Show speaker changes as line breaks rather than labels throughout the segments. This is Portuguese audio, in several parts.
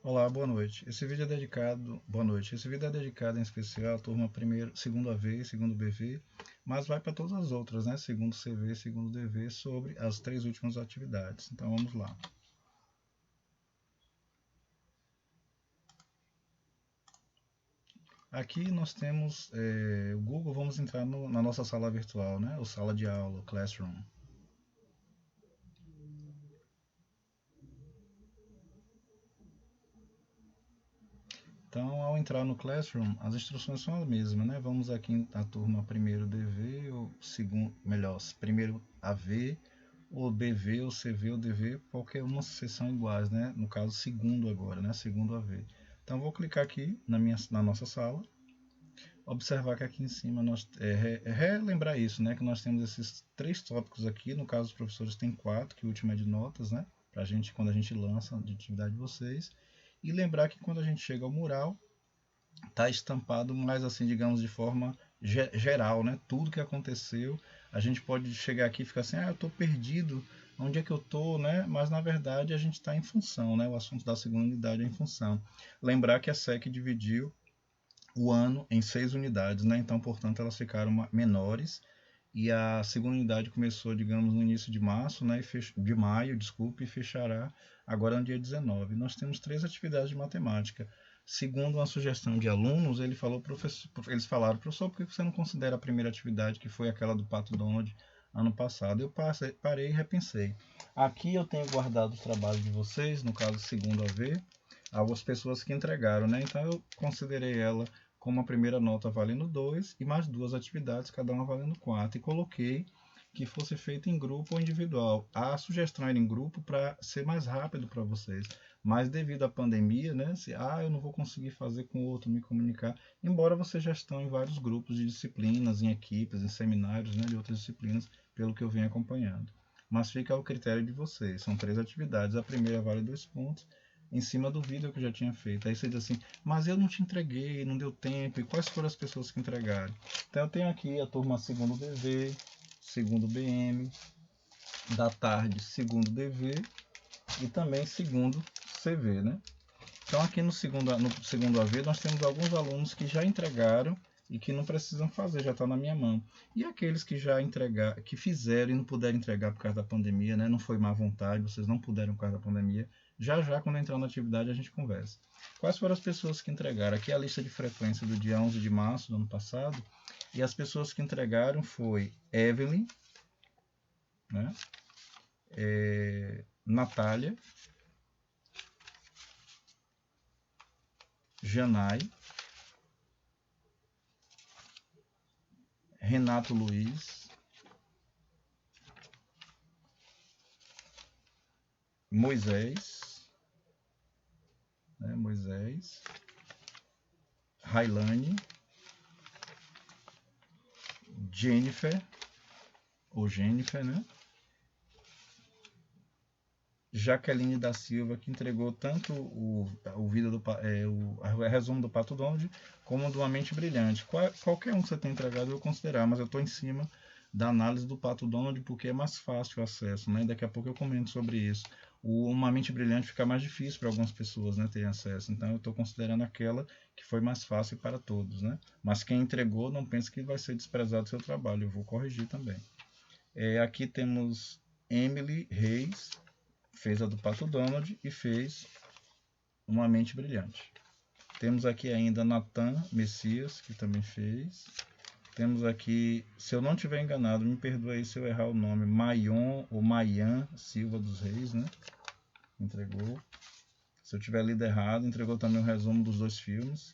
Olá, boa noite. Boa noite. Esse vídeo é dedicado em especial à turma primeiro, segundo AV, segundo BV, mas vai para todas as outras, né? Segundo CV, segundo DV, sobre as três últimas atividades. Então vamos lá. Aqui nós temos o Google, vamos entrar na nossa sala virtual, né? Ou sala de aula, o Classroom. Então, ao entrar no Classroom, as instruções são as mesmas, né? Vamos aqui na turma primeiro DV, ou segundo, melhor, primeiro AV, ou BV, ou CV, ou DV, qualquer uma são iguais, né? No caso, segundo agora, né? Segundo AV. Então, vou clicar aqui na nossa sala, observar que aqui em cima nós relembrar isso, né? Que nós temos esses três tópicos aqui. No caso, os professores têm quatro, que o último é de notas, né? Pra gente, quando a gente lança de atividade de vocês. E lembrar que quando a gente chega ao mural, tá estampado, mas assim, digamos, de forma geral, né? Tudo que aconteceu, a gente pode chegar aqui e ficar assim, eu tô perdido, onde é que eu tô, né? Mas na verdade a gente está em função, né? O assunto da segunda unidade é em função. Lembrar que a SEC dividiu o ano em 6 unidades, né? Então, portanto, elas ficaram menores. E a segunda unidade começou, digamos, no início de março, né, de maio, desculpe, e fechará agora no dia 19. Nós temos três atividades de matemática. Segundo uma sugestão de alunos, eles falaram, professor, por que você não considera a primeira atividade, que foi aquela do Pato Donald, ano passado? Eu parei e repensei. Aqui eu tenho guardado os trabalhos de vocês, no caso, segundo a ver, algumas pessoas que entregaram, né? Então eu considerei ela como a primeira nota valendo 2 e mais duas atividades, cada uma valendo 4. E coloquei que fosse feito em grupo ou individual. A sugestão era em grupo para ser mais rápido para vocês. Mas devido à pandemia, né? Eu não vou conseguir fazer com o outro, me comunicar. Embora vocês já estão em vários grupos de disciplinas, em equipes, em seminários, né, de outras disciplinas, pelo que eu venho acompanhando. Mas fica ao critério de vocês. São três atividades. A primeira vale 2 pontos em cima do vídeo que eu já tinha feito. Aí você diz assim, mas eu não te entreguei, não deu tempo, e quais foram as pessoas que entregaram? Então eu tenho aqui a turma segundo DV, segundo BM, da tarde segundo DV e também segundo CV, né? Então aqui no segundo AV nós temos alguns alunos que já entregaram e que não precisam fazer, já está na minha mão. E aqueles que já entregaram, que fizeram e não puderam entregar por causa da pandemia, né? Não foi má vontade, vocês não puderam por causa da pandemia. Já já, quando entrar na atividade, a gente conversa. Quais foram as pessoas que entregaram? Aqui é a lista de frequência do dia 11 de março do ano passado. E as pessoas que entregaram foi Evelyn, né? Natália, Janai, Renato Luiz, Moisés, né, Moisés, Railane, Jennifer, ou Jennifer, né? Jaqueline da Silva, que entregou tanto o vídeo o resumo do Pato Donald, como do Uma Mente Brilhante. Qualquer um que você tenha entregado eu vou considerar, mas eu estou em cima da análise do Pato Donald porque é mais fácil o acesso, né? Daqui a pouco eu comento sobre isso. Uma Mente Brilhante fica mais difícil para algumas pessoas, né, terem acesso. Então eu estou considerando aquela que foi mais fácil para todos, né? Mas quem entregou não pense que vai ser desprezado o seu trabalho, eu vou corrigir também. Aqui temos Emily Reis, fez a do Pato Donald e fez Uma Mente Brilhante. Temos aqui ainda Natan Messias, que também fez. Temos aqui, se eu não estiver enganado, me perdoe aí se eu errar o nome, Maion ou Maian Silva dos Reis, né? Entregou. Se eu tiver lido errado, entregou também o resumo dos dois filmes.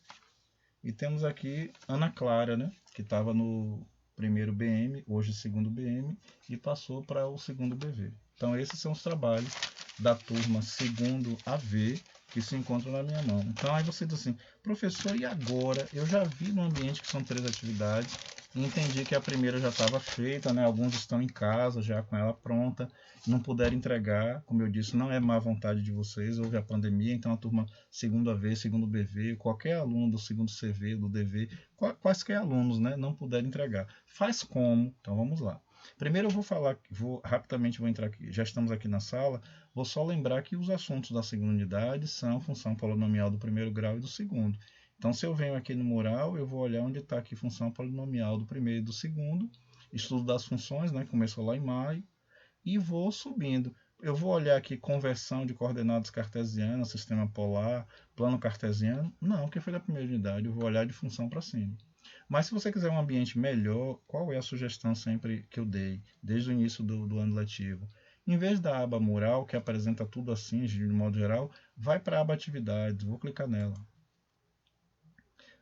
E temos aqui Ana Clara, né? Que estava no primeiro BM, hoje segundo BM, e passou para o segundo BV. Então esses são os trabalhos da turma segundo AV que se encontram na minha mão. Então aí você diz assim, professor, e agora? Eu já vi no ambiente que são três atividades e entendi que a primeira já estava feita, né? Alguns estão em casa já com ela pronta, não puderam entregar, como eu disse, não é má vontade de vocês, houve a pandemia, então a turma segundo AV, segundo BV, qualquer aluno do segundo CV, do DV, quaisquer alunos, né, não puderem entregar. Faz como? Então vamos lá. Primeiro eu vou falar, rapidamente vou entrar aqui, já estamos aqui na sala, vou só lembrar que os assuntos da segunda unidade são função polinomial do primeiro grau e do segundo. Então, se eu venho aqui no mural, eu vou olhar onde está aqui função polinomial do primeiro e do segundo, estudo das funções, né, começou lá em maio, e vou subindo. Eu vou olhar aqui conversão de coordenadas cartesianas, sistema polar, plano cartesiano. Não, porque foi da primeira unidade, eu vou olhar de função para cima. Mas se você quiser um ambiente melhor, qual é a sugestão sempre que eu dei, desde o início do ano letivo? Em vez da aba mural, que apresenta tudo assim, de modo geral, vai para a aba atividades, vou clicar nela.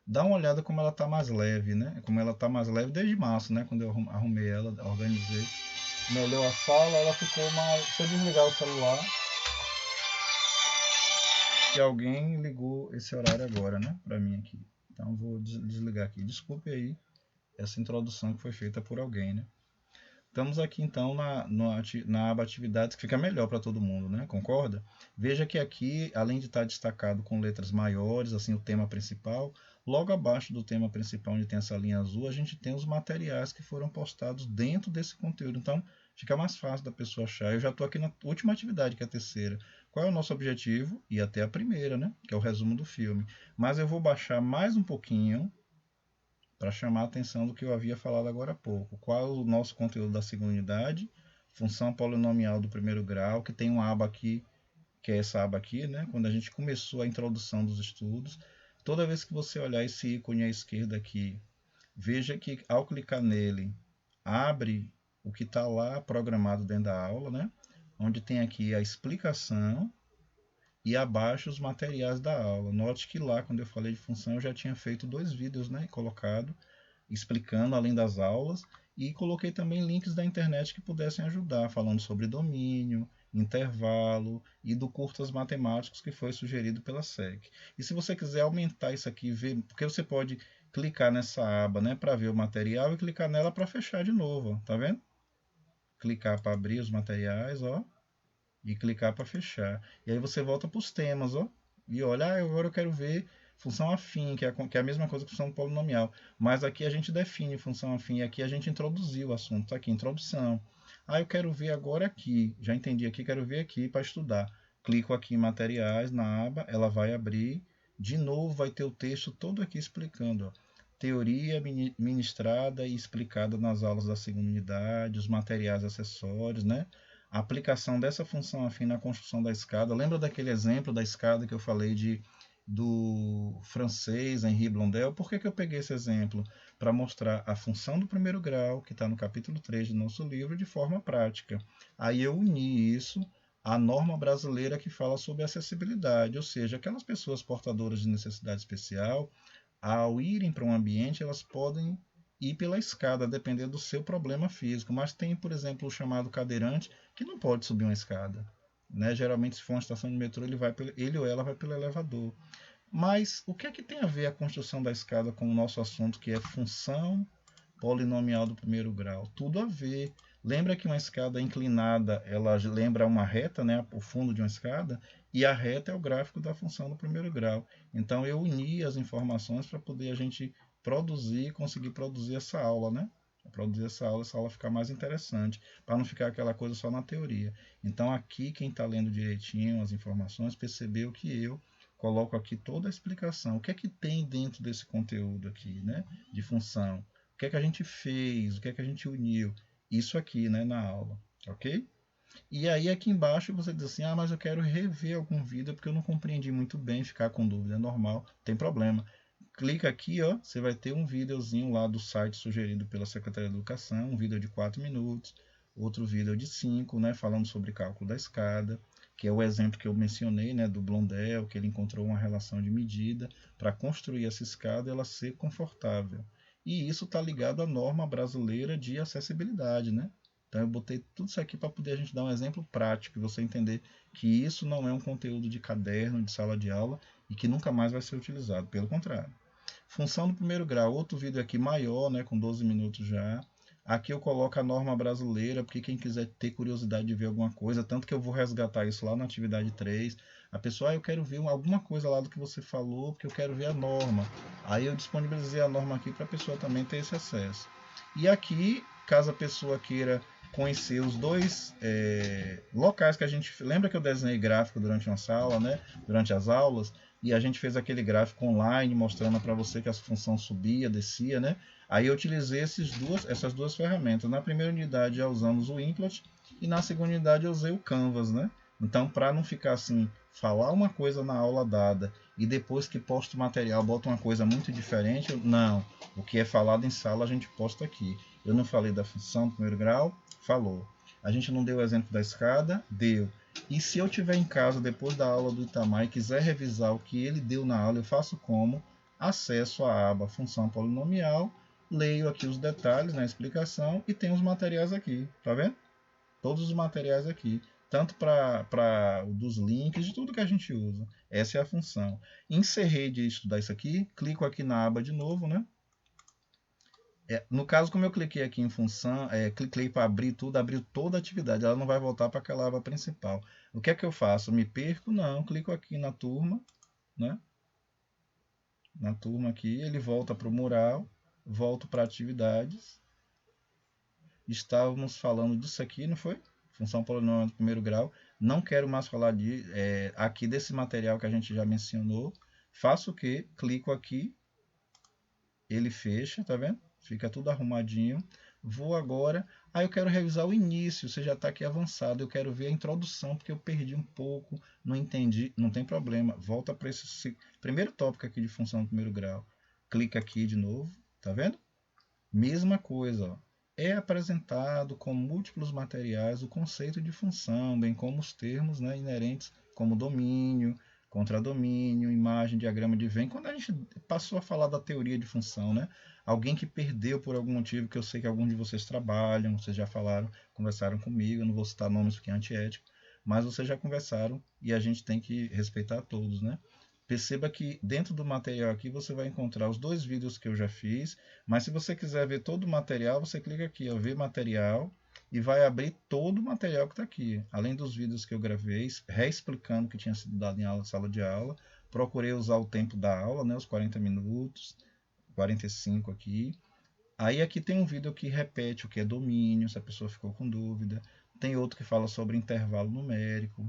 Dá uma olhada como ela está mais leve, né? Como ela está mais leve desde março, né? Quando eu arrumei ela, organizei. Melhor a sala, ela ficou mais... Se eu desligar o celular... Que alguém ligou esse horário agora, né? Para mim aqui. Então vou desligar aqui. Desculpe aí essa introdução que foi feita por alguém, né? Estamos aqui então na aba atividades, que fica melhor para todo mundo, né? Concorda? Veja que aqui, além de estar destacado com letras maiores, assim, o tema principal, logo abaixo do tema principal, onde tem essa linha azul, a gente tem os materiais que foram postados dentro desse conteúdo. Então, fica mais fácil da pessoa achar. Eu já estou aqui na última atividade, que é a terceira. Qual é o nosso objetivo? Ir até a primeira, né? Que é o resumo do filme. Mas eu vou baixar mais um pouquinho para chamar a atenção do que eu havia falado agora há pouco. Qual é o nosso conteúdo da segunda unidade? Função polinomial do primeiro grau, que tem uma aba aqui, que é essa aba aqui, né? Quando a gente começou a introdução dos estudos. Toda vez que você olhar esse ícone à esquerda aqui, veja que ao clicar nele, abre o que está lá programado dentro da aula, né? Onde tem aqui a explicação e abaixo os materiais da aula. Note que lá, quando eu falei de função, eu já tinha feito 2 vídeos, né, colocado, explicando além das aulas, e coloquei também links da internet que pudessem ajudar, falando sobre domínio, intervalo e do curtas matemáticos que foi sugerido pela SEC. E se você quiser aumentar isso aqui, ver, porque você pode clicar nessa aba, né, para ver o material e clicar nela para fechar de novo, ó, tá vendo? Clicar para abrir os materiais, ó, e clicar para fechar. E aí você volta para os temas, ó, e olha, agora eu quero ver função afim, que é a mesma coisa que função polinomial. Mas aqui a gente define função afim, e aqui a gente introduziu o assunto, tá aqui, introdução. Ah, eu quero ver agora aqui, já entendi aqui, quero ver aqui para estudar. Clico aqui em materiais, na aba, ela vai abrir. De novo vai ter o texto todo aqui explicando, ó. Teoria ministrada e explicada nas aulas da segunda unidade, os materiais acessórios, né? A aplicação dessa função afim na construção da escada. Lembra daquele exemplo da escada que eu falei do francês Henri Blondel? Por que eu peguei esse exemplo? Para mostrar a função do primeiro grau, que está no capítulo 3 do nosso livro, de forma prática. Aí eu uni isso à norma brasileira que fala sobre acessibilidade, ou seja, aquelas pessoas portadoras de necessidade especial, ao irem para um ambiente, elas podem ir pela escada, dependendo do seu problema físico. Mas tem, por exemplo, o chamado cadeirante, que não pode subir uma escada. Né? Geralmente, se for uma estação de metrô, ele ou ela vai pelo elevador. Mas o que é que tem a ver a construção da escada com o nosso assunto, que é função polinomial do primeiro grau? Tudo a ver. Lembra que uma escada inclinada, ela lembra uma reta, né? O fundo de uma escada, e a reta é o gráfico da função do primeiro grau. Então eu uni as informações para poder a gente conseguir produzir essa aula, né? Produzir essa aula ficar mais interessante, para não ficar aquela coisa só na teoria. Então aqui quem está lendo direitinho as informações percebeu que eu coloco aqui toda a explicação. O que é que tem dentro desse conteúdo aqui, né? De função. O que é que a gente fez, o que é que a gente uniu. Isso aqui, né, na aula, ok? E aí aqui embaixo você diz assim, mas eu quero rever algum vídeo porque eu não compreendi muito bem, ficar com dúvida, é normal, tem problema. Clica aqui, ó, você vai ter um videozinho lá do site sugerido pela Secretaria de Educação, um vídeo de 4 minutos, outro vídeo de 5, né, falando sobre cálculo da escada, que é o exemplo que eu mencionei, né, do Blondel, que ele encontrou uma relação de medida para construir essa escada e ela ser confortável. E isso está ligado à norma brasileira de acessibilidade, né? Então eu botei tudo isso aqui para poder a gente dar um exemplo prático e você entender que isso não é um conteúdo de caderno, de sala de aula e que nunca mais vai ser utilizado, pelo contrário. Função do primeiro grau, outro vídeo aqui maior, né, com 12 minutos já. Aqui eu coloco a norma brasileira, porque quem quiser ter curiosidade de ver alguma coisa, tanto que eu vou resgatar isso lá na atividade 3. A pessoa, eu quero ver alguma coisa lá do que você falou, porque eu quero ver a norma. Aí eu disponibilizei a norma aqui para a pessoa também ter esse acesso. E aqui caso a pessoa queira conhecer os dois locais que a gente... Lembra que eu desenhei gráfico durante uma sala, né? Durante as aulas, e a gente fez aquele gráfico online mostrando para você que a função subia, descia, né? Aí eu utilizei essas duas ferramentas. Na primeira unidade já usamos o Implant e na segunda unidade eu usei o Canvas, né? Então, para não ficar assim, falar uma coisa na aula dada e depois que posto o material bota uma coisa muito diferente, não. O que é falado em sala a gente posta aqui. Eu não falei da função do primeiro grau? Falou. A gente não deu o exemplo da escada? Deu. E se eu estiver em casa depois da aula do Itamar e quiser revisar o que ele deu na aula, eu faço como? Acesso à aba função polinomial, leio aqui os detalhes na explicação e tem os materiais aqui, tá vendo? Todos os materiais aqui, tanto para dos links, de tudo que a gente usa. Essa é a função. Encerrei de estudar isso aqui, clico aqui na aba de novo, né? No caso, como eu cliquei aqui em função, cliquei para abrir tudo, abriu toda a atividade, ela não vai voltar para aquela aba principal. O que é que eu faço? Me perco? Não, clico aqui na turma, né? Na turma aqui, ele volta para o mural, volto para atividades. Estávamos falando disso aqui, não foi? Função polinomial do primeiro grau. Não quero mais falar aqui desse material que a gente já mencionou. Faço o quê? Clico aqui, ele fecha, tá vendo? Fica tudo arrumadinho. Vou agora, eu quero revisar o início, você já está aqui avançado, eu quero ver a introdução, porque eu perdi um pouco, não entendi, não tem problema. Volta para esse primeiro tópico aqui de função do primeiro grau. Clica aqui de novo, tá vendo? Mesma coisa, ó. É apresentado com múltiplos materiais o conceito de função, bem como os termos, né, inerentes como domínio, contradomínio, imagem, diagrama de Venn. Quando a gente passou a falar da teoria de função, né? Alguém que perdeu por algum motivo, que eu sei que alguns de vocês trabalham, vocês já falaram, conversaram comigo, eu não vou citar nomes porque é antiético, mas vocês já conversaram e a gente tem que respeitar todos, né? Perceba que dentro do material aqui você vai encontrar os dois vídeos que eu já fiz, mas se você quiser ver todo o material, você clica aqui, ó, ver material, e vai abrir todo o material que está aqui. Além dos vídeos que eu gravei, reexplicando o que tinha sido dado em sala de aula, procurei usar o tempo da aula, né, os 40 minutos, 45 aqui. Aí aqui tem um vídeo que repete o que é domínio, se a pessoa ficou com dúvida. Tem outro que fala sobre intervalo numérico.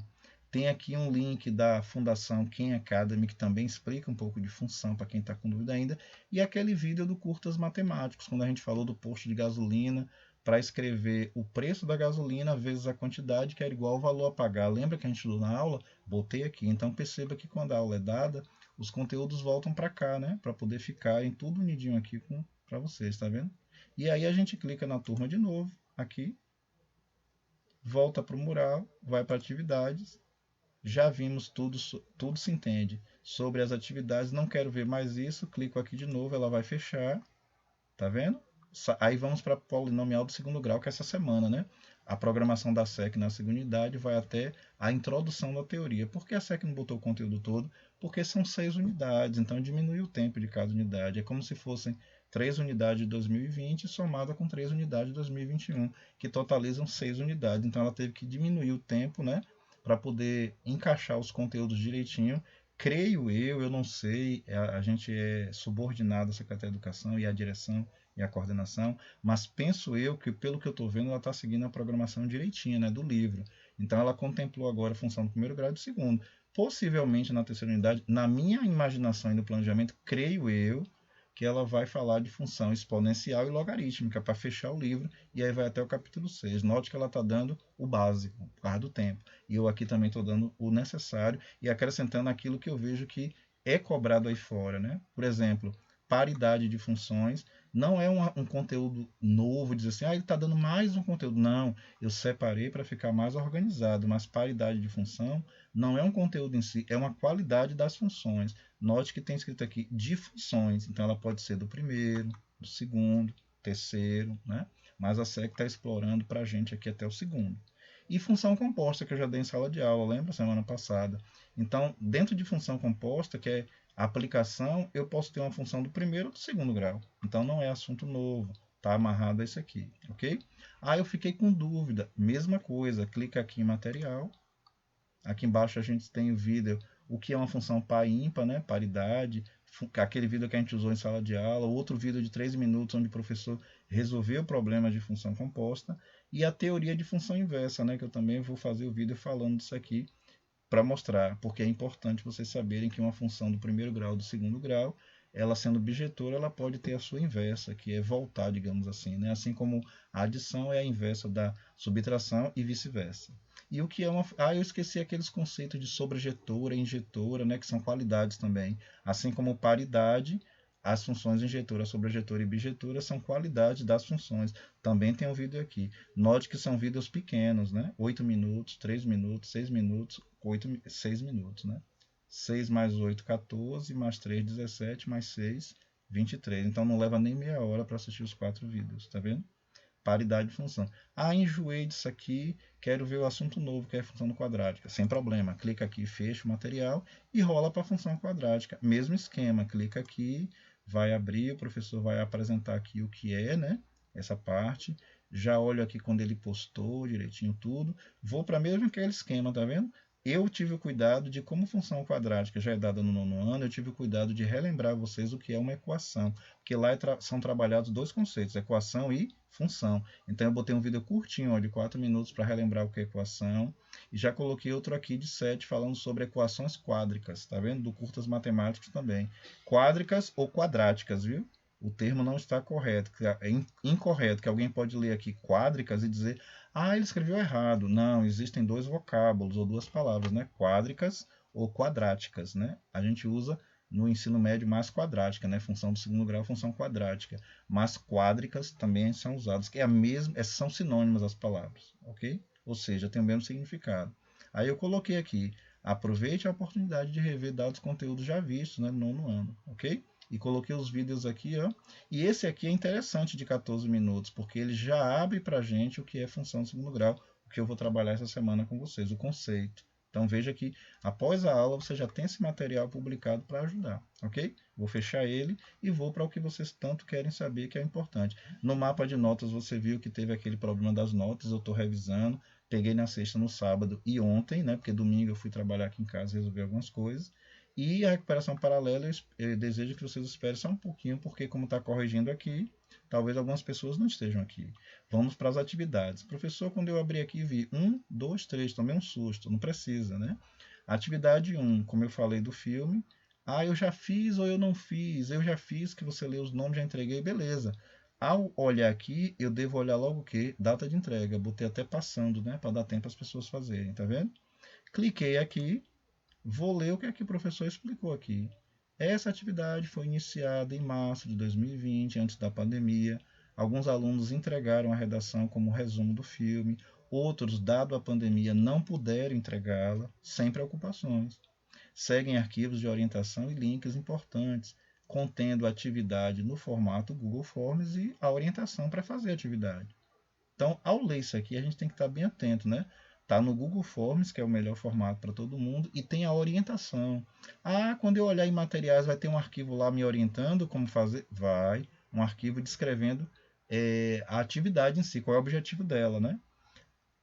Tem aqui um link da Fundação Khan Academy, que também explica um pouco de função para quem está com dúvida ainda. E aquele vídeo do Curtas Matemáticos, quando a gente falou do posto de gasolina, para escrever o preço da gasolina vezes a quantidade, que era igual ao valor a pagar. Lembra que a gente estudou na aula? Botei aqui. Então perceba que quando a aula é dada, os conteúdos voltam para cá, né? Para poder ficarem tudo unidinho aqui para vocês, tá vendo? E aí a gente clica na turma de novo, aqui, volta para o mural, vai para atividades. Já vimos tudo se entende sobre as atividades, não quero ver mais isso, clico aqui de novo, ela vai fechar, tá vendo? Aí vamos para polinomial do segundo grau, que é essa semana, né? A programação da SEC na segunda unidade vai até a introdução da teoria. Por que a SEC não botou o conteúdo todo? Porque são 6 unidades, então diminui o tempo de cada unidade. É como se fossem 3 unidades de 2020 somada com 3 unidades de 2021, que totalizam 6 unidades. Então ela teve que diminuir o tempo, né? Para poder encaixar os conteúdos direitinho. Creio eu não sei, a gente é subordinado à Secretaria de Educação e à direção e à coordenação, mas penso eu que, pelo que eu estou vendo, ela está seguindo a programação direitinha, né, do livro. Então ela contemplou agora a função do primeiro grau e do segundo. Possivelmente na terceira unidade, na minha imaginação e no planejamento, creio eu que ela vai falar de função exponencial e logarítmica para fechar o livro, e aí vai até o capítulo 6. Note que ela está dando o básico, por causa do tempo. E eu aqui também estou dando o necessário e acrescentando aquilo que eu vejo que é cobrado aí fora, né? Por exemplo, paridade de funções não é um conteúdo novo, dizer assim, ele está dando mais um conteúdo. Não, eu separei para ficar mais organizado, mas paridade de função não é um conteúdo em si, é uma qualidade das funções. Note que tem escrito aqui de funções, então ela pode ser do primeiro, do segundo, terceiro, né? Mas a SEC está explorando para a gente aqui até o segundo. E função composta, que eu já dei em sala de aula, lembra? Semana passada. Então, dentro de função composta, que é a aplicação, eu posso ter uma função do primeiro ou do segundo grau. Então, não é assunto novo. Está amarrado a isso aqui, ok? Eu fiquei com dúvida. Mesma coisa, clica aqui em material. Aqui embaixo a gente tem o vídeo o que é uma função par e ímpar, né? Paridade, aquele vídeo que a gente usou em sala de aula, outro vídeo de 3 minutos onde o professor resolveu problemas de função composta, e a teoria de função inversa, né? Que eu também vou fazer o vídeo falando disso aqui, para mostrar, porque é importante vocês saberem que uma função do primeiro grau e do segundo grau, ela sendo objetora, ela pode ter a sua inversa, que é voltar, digamos assim, né? Assim como a adição é a inversa da subtração e vice-versa. E o que é uma... Ah, eu esqueci aqueles conceitos de sobrejetora e injetora, né? Que são qualidades também. Assim como paridade, as funções injetora, sobrejetora e bijetora são qualidades das funções. Também tem um vídeo aqui. Note que são vídeos pequenos, né? 8 minutos, 3 minutos, 6 minutos, 6 minutos, né? 6 mais 8, 14, mais 3, 17, mais 6, 23. Então não leva nem meia hora para assistir os 4 vídeos, tá vendo? Paridade de função. Ah, enjoei disso aqui, quero ver o assunto novo, que é a função quadrática. Sem problema, clica aqui, fecha o material e rola para a função quadrática. Mesmo esquema, clica aqui, vai abrir, o professor vai apresentar aqui o que é, né? Essa parte. Já olho aqui quando ele postou direitinho tudo. Vou para mesmo aquele esquema, tá vendo? Eu tive o cuidado de, como função quadrática já é dada no nono ano, eu tive o cuidado de relembrar vocês o que é uma equação, porque lá são trabalhados dois conceitos, equação e função. Então eu botei um vídeo curtinho, ó, de 4 minutos para relembrar o que é equação, e já coloquei outro aqui de 7 falando sobre equações quádricas, tá vendo? Do Curtas Matemáticos também. Quádricas ou quadráticas, viu? O termo não está correto, é incorreto, que alguém pode ler aqui quádricas e dizer: ah, ele escreveu errado. Não, existem dois vocábulos ou duas palavras, né? Quádricas ou quadráticas, né? A gente usa no ensino médio mais quadrática, né? Função do segundo grau, função quadrática. Mas quádricas também são usadas, que é a mesma, são sinônimas as palavras, ok? Ou seja, tem o mesmo significado. Aí eu coloquei aqui: aproveite a oportunidade de rever dados conteúdos já vistos, né, no nono ano, ok? E coloquei os vídeos aqui, ó. E esse aqui é interessante, de 14 minutos, porque ele já abre para a gente o que é função de segundo grau, o que eu vou trabalhar essa semana com vocês, o conceito. Então veja que após a aula você já tem esse material publicado para ajudar, ok? Vou fechar ele e vou para o que vocês tanto querem saber, que é importante. No mapa de notas você viu que teve aquele problema das notas, eu estou revisando, peguei na sexta, no sábado e ontem, né? Porque domingo eu fui trabalhar aqui em casa e resolver algumas coisas. E a recuperação paralela, eu desejo que vocês esperem só um pouquinho, porque como está corrigindo aqui, talvez algumas pessoas não estejam aqui. Vamos para as atividades. Professor, quando eu abri aqui, vi 1, 2, 3, tomei um susto, não precisa, né? Atividade 1, como eu falei do filme. Ah, eu já fiz ou eu não fiz? Eu já fiz, que você leu os nomes, já entreguei, beleza. Ao olhar aqui, eu devo olhar logo o quê? Data de entrega. Botei até passando, né? Para dar tempo às pessoas fazerem, tá vendo? Cliquei aqui. Vou ler o que o professor explicou aqui. Essa atividade foi iniciada em março de 2020, antes da pandemia. Alguns alunos entregaram a redação como resumo do filme, outros, dado a pandemia, não puderam entregá-la, sem preocupações. Seguem arquivos de orientação e links importantes, contendo a atividade no formato Google Forms e a orientação para fazer a atividade. Então, ao ler isso aqui, a gente tem que estar bem atento, né? Tá no Google Forms, que é o melhor formato para todo mundo, e tem a orientação. Ah, quando eu olhar em materiais, vai ter um arquivo lá me orientando como fazer? Vai, um arquivo descrevendo a atividade em si, qual é o objetivo dela, né?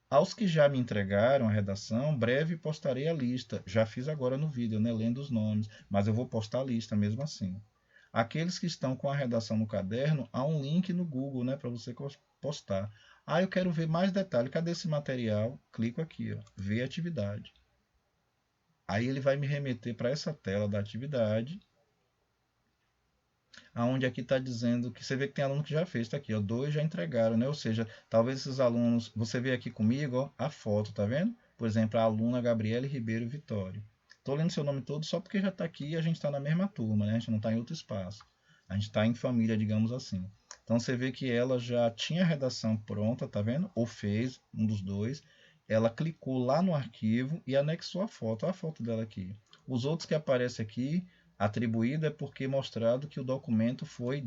Aos que já me entregaram a redação, breve postarei a lista. Já fiz agora no vídeo, né, lendo os nomes, mas eu vou postar a lista mesmo assim. Aqueles que estão com a redação no caderno, há um link no Google, né, para você postar. Ah, eu quero ver mais detalhe. Cadê esse material? Clico aqui, ó, ver atividade. Aí ele vai me remeter para essa tela da atividade, aonde aqui está dizendo que você vê que tem aluno que já fez, está aqui, ó, 2 já entregaram, né? Ou seja, talvez esses alunos, você vê aqui comigo, ó, a foto, tá vendo? Por exemplo, a aluna Gabriele Ribeiro Vitória. Estou lendo seu nome todo só porque já está aqui e a gente está na mesma turma, né? A gente não está em outro espaço. A gente está em família, digamos assim. Então você vê que ela já tinha a redação pronta, tá vendo? Ou fez, um dos dois. Ela clicou lá no arquivo e anexou a foto. Olha a foto dela aqui. Os outros que aparecem aqui, atribuído, é porque mostrado que o documento foi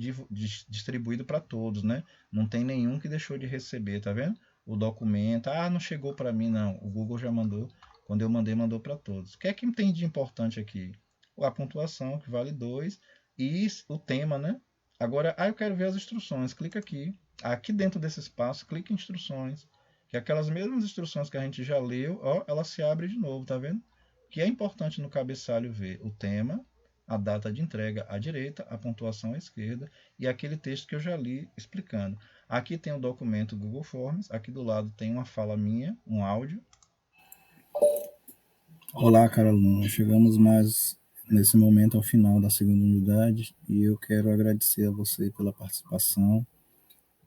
distribuído para todos, né? Não tem nenhum que deixou de receber, tá vendo? O documento, ah, não chegou para mim, não. O Google já mandou, quando eu mandei, mandou para todos. O que é que tem de importante aqui? A pontuação, que vale 2, e o tema, né? Agora, eu quero ver as instruções. Clica aqui. Aqui dentro desse espaço, clica em instruções. Que aquelas mesmas instruções que a gente já leu, ó, ela se abre de novo, tá vendo? que é importante no cabeçalho ver o tema, a data de entrega à direita, a pontuação à esquerda e aquele texto que eu já li explicando. Aqui tem o documento Google Forms, aqui do lado tem uma fala minha, um áudio.
Olá, Carolina. Chegamos mais nesse momento ao final da segunda unidade e eu quero agradecer a você pela participação,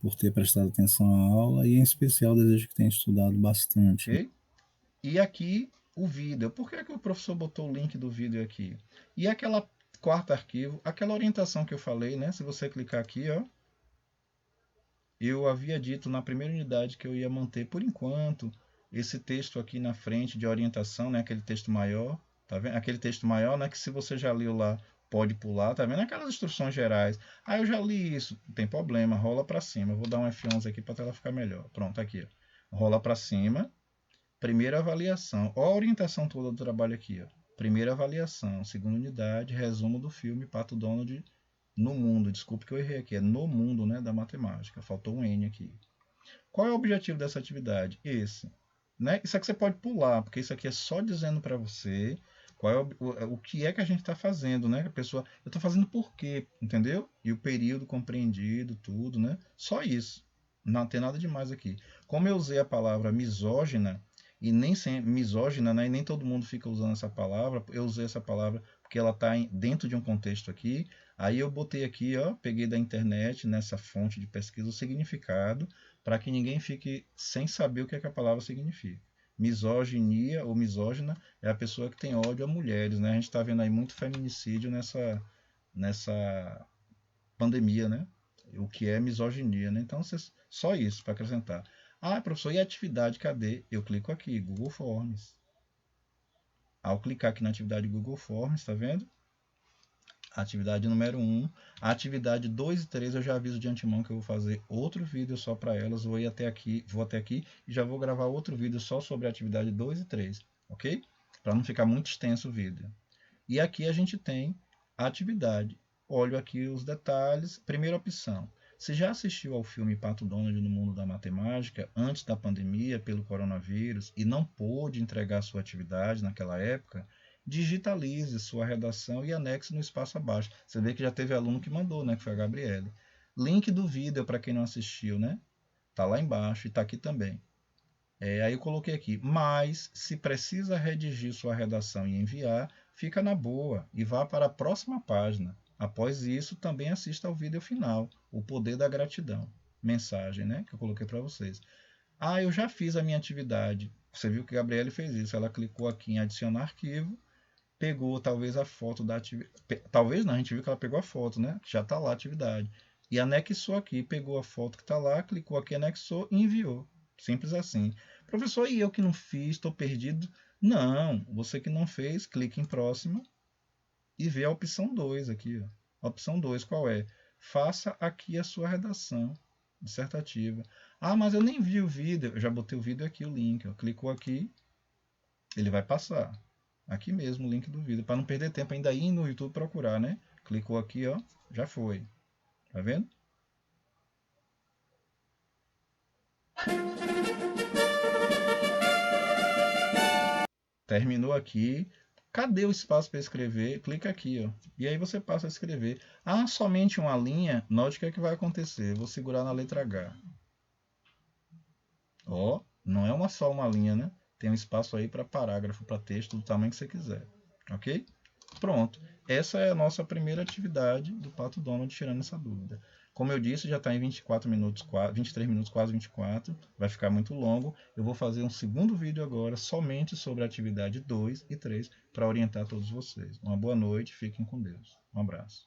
por ter prestado atenção à aula e, em especial, desejo que tenha estudado bastante.
Ok? E aqui o vídeo. Por que, que o professor botou o link do vídeo aqui? E aquela quarto arquivo, aquela orientação que eu falei, né? Se você clicar aqui, ó, eu havia dito na primeira unidade que eu ia manter por enquanto esse texto aqui na frente de orientação, né? Aquele texto maior, tá vendo? Aquele texto maior, né? Que se você já leu lá, pode pular, tá vendo? Aquelas instruções gerais. Ah, eu já li isso, não tem problema, rola para cima. Eu vou dar um F11 aqui para a tela ficar melhor. Pronto, aqui, ó. Rola para cima. Primeira avaliação. Olha a orientação toda do trabalho aqui, ó. Primeira avaliação, segunda unidade, resumo do filme Pato Donald no mundo. Desculpe que eu errei aqui, é no mundo, né, da matemática. Faltou um N aqui. Qual é o objetivo dessa atividade? Esse. Né? Isso aqui você pode pular, porque isso aqui é só dizendo para você qual é o que é que a gente está fazendo, né? A pessoa, eu estou fazendo por quê, entendeu? E o período compreendido, tudo, né? Só isso. Não tem nada demais aqui. Como eu usei a palavra misógina, e nem sempre misógina, né? E nem todo mundo fica usando essa palavra. Eu usei essa palavra porque ela está dentro de um contexto aqui. Aí eu botei aqui, ó, peguei da internet, nessa fonte de pesquisa, o significado, para que ninguém fique sem saber o que é que a palavra significa. Misoginia ou misógina é a pessoa que tem ódio a mulheres, né? A gente está vendo aí muito feminicídio nessa pandemia, né? O que é misoginia, né? Então, só isso para acrescentar. Ah, professor, e a atividade, cadê? Eu clico aqui, Google Forms. Ao clicar aqui na atividade Google Forms, tá vendo? Atividade número 1. A atividade 2 e 3 eu já aviso de antemão que eu vou fazer outro vídeo só para elas. Vou até aqui e já vou gravar outro vídeo só sobre a atividade 2 e 3, ok? Para não ficar muito extenso o vídeo. E aqui a gente tem a atividade. Olho aqui os detalhes. Primeira opção. Se já assistiu ao filme Pato Donald no Mundo da Matemática antes da pandemia pelo coronavírus e não pôde entregar sua atividade naquela época, digitalize sua redação e anexe no espaço abaixo. Você vê que já teve aluno que mandou, né, que foi a Gabriele. Link do vídeo para quem não assistiu, né? Tá lá embaixo e tá aqui também. Aí eu coloquei aqui, mas se precisa redigir sua redação e enviar, fica na boa e vá para a próxima página. Após isso, também assista ao vídeo final, O Poder da Gratidão. Mensagem, né, que eu coloquei para vocês. Ah, eu já fiz a minha atividade. Você viu que a Gabriele fez isso. Ela clicou aqui em adicionar arquivo, pegou talvez a foto da atividade. Talvez não, a gente viu que ela pegou a foto, né? Já está lá a atividade. E anexou aqui, pegou a foto que está lá, clicou aqui, anexou e enviou. Simples assim. Professor, e eu que não fiz, estou perdido? Não, você que não fez, clique em próxima e vê a opção 2 aqui. Ó. A opção 2 qual é? Faça aqui a sua redação dissertativa. Ah, mas eu nem vi o vídeo. Eu já botei o vídeo aqui, o link. Ó. Clicou aqui, ele vai passar. Aqui mesmo o link do vídeo, para não perder tempo ainda ir no YouTube procurar, né? Clicou aqui, ó, já foi. Tá vendo? Terminou aqui. Cadê o espaço para escrever? Clica aqui, ó. E aí você passa a escrever. Ah, somente uma linha? Note o que é que vai acontecer. Eu vou segurar na letra H. Ó, não é só uma linha, né? Tem um espaço aí para parágrafo, para texto, do tamanho que você quiser. Ok? Pronto. Essa é a nossa primeira atividade do Pato Donald, tirando essa dúvida. Como eu disse, já está em 24 minutos, 23 minutos, quase 24. Vai ficar muito longo. Eu vou fazer um segundo vídeo agora, somente sobre a atividade 2 e 3, para orientar todos vocês. Uma boa noite, fiquem com Deus. Um abraço.